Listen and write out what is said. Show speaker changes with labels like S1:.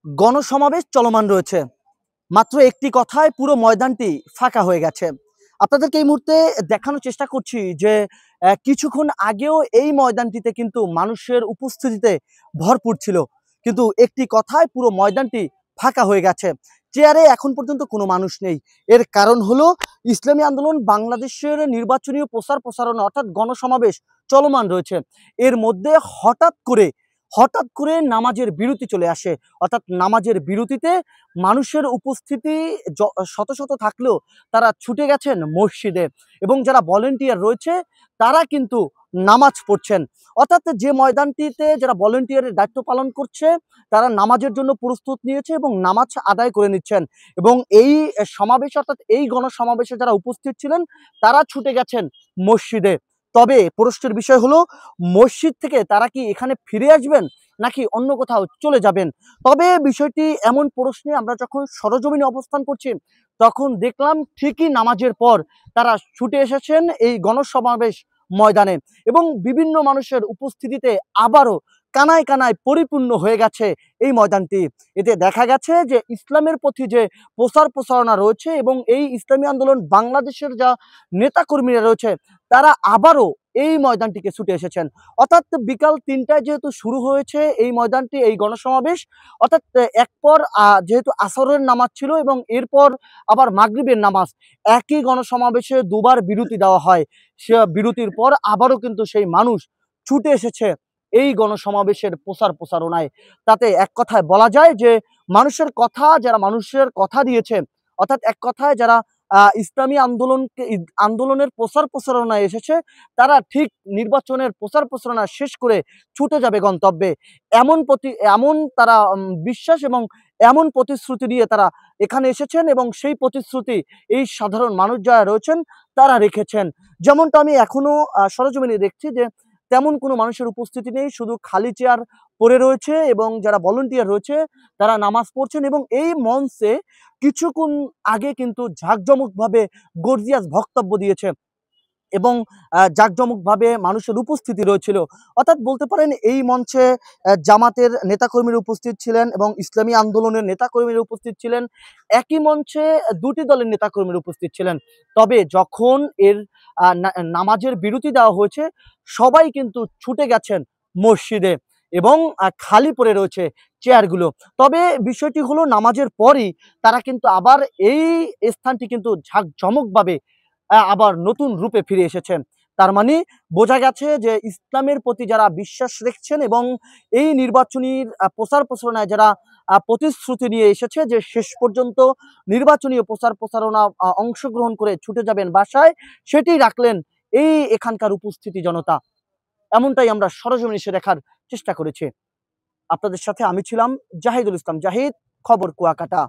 S1: গণসমাবেশ চলমান রয়েছে। মাত্র একটি কথায় পুরো ময়দানটি ফাঁকা হয়ে গেছে। আপনাদেরকে এই মুহূর্তে দেখানোর চেষ্টা করছি যে কিছুক্ষণ আগেও এই ময়দানটিতে কিন্তু মানুষের উপস্থিতিতে ভরপুর ছিল, কিন্তু একটি কথায় পুরো ময়দানটি ফাঁকা হয়ে গেছে। চেয়ারে এখন পর্যন্ত কোনো মানুষ নেই। এর কারণ হলো ইসলামী আন্দোলন বাংলাদেশের নির্বাচনী প্রচারণা অর্থাৎ গণসমাবেশ চলমান রয়েছে। এর মধ্যে হঠাৎ করে নামাজের বিরতি চলে আসে। অর্থাৎ নামাজের বিরতিতে মানুষের উপস্থিতি শত শত থাকলেও তারা ছুটে গেছেন মসজিদে, এবং যারা ভলেন্টিয়ার রয়েছে তারা কিন্তু নামাজ পড়ছেন। অর্থাৎ যে ময়দানটিতে যারা ভলেন্টিয়ারের দায়িত্ব পালন করছে তারা নামাজের জন্য প্রস্তুত নিয়েছে এবং নামাজ আদায় করে নিচ্ছেন। এবং এই সমাবেশ অর্থাৎ এই গণসমাবেশে যারা উপস্থিত ছিলেন তারা ছুটে গেছেন মসজিদে। তবে প্রশ্নের বিষয় হলো, মসজিদ থেকে তারা কি এখানে ফিরে আসবেন নাকি অন্য কোথাও চলে যাবেন? তবে বিষয়টি এমন প্রশ্নে আমরা যখন সরজমিনে অবস্থান করছি তখন দেখলাম ঠিকই নামাজের পর তারা ছুটে এসেছেন এই গণসমাবেশ ময়দানে, এবং বিভিন্ন মানুষের উপস্থিতিতে আবারও কানায় কানায় পরিপূর্ণ হয়ে গেছে এই ময়দানটি। এতে দেখা গেছে যে ইসলামের প্রতি যে প্রচারণা রয়েছে এবং এই ইসলামী আন্দোলন বাংলাদেশের যা নেতাকর্মীরা রয়েছে তারা আবারও এই ময়দানটিকে ছুটে এসেছেন। অর্থাৎ বিকাল ৩টায় যেহেতু শুরু হয়েছে এই ময়দানটি, এই গণসমাবেশ, অর্থাৎ একপর যেহেতু আসরের নামাজ ছিল এবং এরপর আবার মাগরিবের নামাজ, একই গণসমাবেশে দুবার বিরতি দেওয়া হয়। সে বিরতির পর আবারও কিন্তু সেই মানুষ ছুটে এসেছে এই গণসমাবেশের প্রচারণায়। তাতে এক কথায় বলা যায় যে যারা মানুষের কথা দিয়েছে, অর্থাৎ এক কথায় যারা ইসলামী আন্দোলনের প্রচারণায় এসেছে তারা ঠিক নির্বাচনের প্রচারণা শেষ করে ছুটে যাবে গন্তব্যে, এমন তারা বিশ্বাস এবং এমন প্রতিশ্রুতি দিয়ে তারা এখানে এসেছেন, এবং সেই প্রতিশ্রুতি এই সাধারণ মানুষ যারা রয়েছেন তারা রেখেছেন। যেমনটা আমি এখনো সরেজমিনে দেখছি যে তেমন কোনো মানুষের উপস্থিতি নেই, শুধু খালি চেয়ার পড়ে রয়েছে এবং যারা ভলান্টিয়ার রয়েছে তারা নামাজ পড়ছেন। এবং এই মঞ্চে কিছুক্ষণ আগে কিন্তু জাঁকজমকভাবে গর্জিয়াস বক্তব্য দিয়েছে এবং জাঁকজমকভাবে মানুষের উপস্থিতি রয়েছিল। অর্থাৎ বলতে পারেন এই মঞ্চে জামাতের নেতাকর্মীরা উপস্থিত ছিলেন এবং ইসলামী আন্দোলনের নেতাকর্মীরা উপস্থিত ছিলেন। একই মঞ্চে দুটি দলের নেতাকর্মীরা উপস্থিত ছিলেন। তবে যখন এর নামাজের বিরতি দেওয়া হয়েছে সবাই কিন্তু ছুটে গেছেন মসজিদে এবং খালি পড়ে রয়েছে চেয়ারগুলো। তবে বিষয়টি হলো নামাজের পরই তারা কিন্তু আবার এই স্থানটি কিন্তু ঝাঁকজমকভাবে আবার নতুন রূপে ফিরে এসেছেন। তার মানে বোঝা গেছে যে ইসলামের প্রতি যারা বিশ্বাস রেখেছেন এবং এই নির্বাচনীর প্রচারণায় যারা প্রতিশ্রুতি নিয়ে এসেছে যে শেষ পর্যন্ত নির্বাচনী প্রচারণা অংশগ্রহণ করে ছুটে যাবেন বাসায়, সেটি রাখলেন এখানকার উপস্থিতি জনতা। এমনটাই আমরা সরজমিনে এসে দেখার চেষ্টা করেছি। আপনাদের সাথে আমি ছিলাম জাহিদুল ইসলাম জাহিদ, খবর কুয়াকাটা।